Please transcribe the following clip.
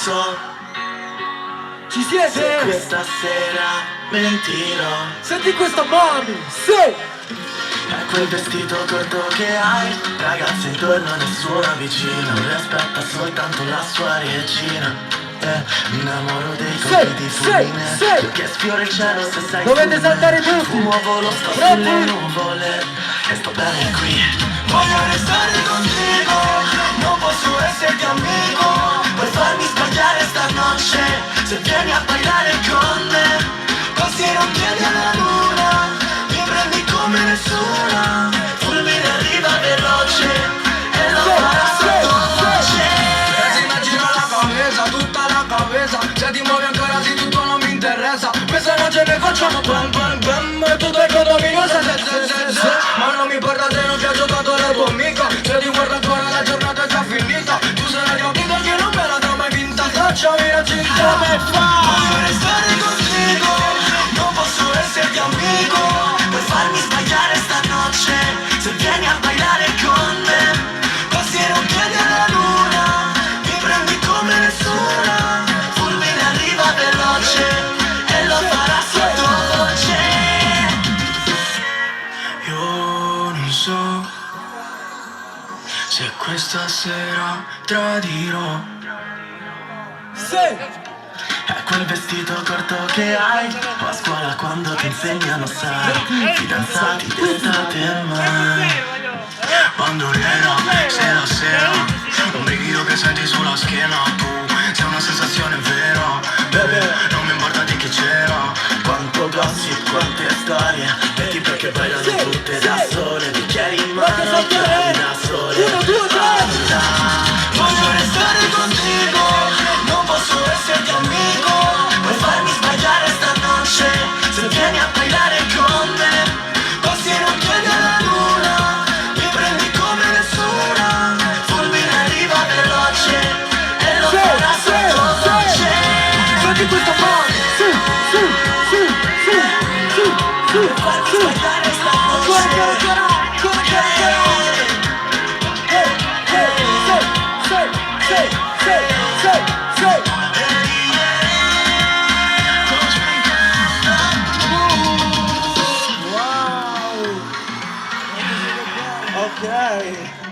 so Ci siete? se questa sera mentirò. Senti questa mami, sì! È quel vestito corto che hai, ragazzi intorno nessuna vicina, lui aspetta soltanto la sua regina. Mi innamoro dei colpi di fulmine che sfiora il cielo se sei dovete saltare tutti. Fumo volo sto sulle nuvole e sto bene qui. Voglio restare contigo, non posso esserti amico. Puoi farmi sbagliare stanotte se vieni a ballare con me. Passi non chiedi alla luna, mi prendi come nessuna. Fulmine arriva veloce e lo farà sottovoce. Immagino la cabeza, tutta la cabeza. Se ti muovi ancora se tutto non mi interessa. Questa notte ne facciamo bam bam bam. E tutto è condominio se. Ma non mi importa se non ti ha giocato la tua amica. Se ti guardo ancora la giornata è già finita. Tu sei la capita che non me la dà mai vinta. Lasciami la cinta. Come fai? Voglio restare contigo, non posso esserti amico. Puoi farmi sbagliare stanotte se vieni a ballare con me. Passi e non chiedi alla luna, mi prendi come nessuna. Fulmine arriva veloce e lo farà sottovoce. Io non so se questa sera tradirò. Sì! È quel vestito corto che hai, o a scuola quando ti insegnano, sai, fidanzati d'estate mai. Bandoliera, sera sera, un brivido che senti sulla schiena. Tu sei una sensazione vera, bebe, non mi importa di chi c'era. Quanto gossip, quante storie, e tipo che bailano tutte da sole. Bicchieri in mano, chiari da sole. Voglio restare contigo, non posso esserti amico. Puoi farmi sbagliare stanotte se vieni a ballare con me. Passi e non chiedi alla luna, mi prendi come nessuna. Fulmine arriva veloce e lo farà sottovoce. Senti questa mano, sì, sì, sì, sì, sì, sì, Puoi farmi sì. sbagliare stanotte. Come wow! Ok.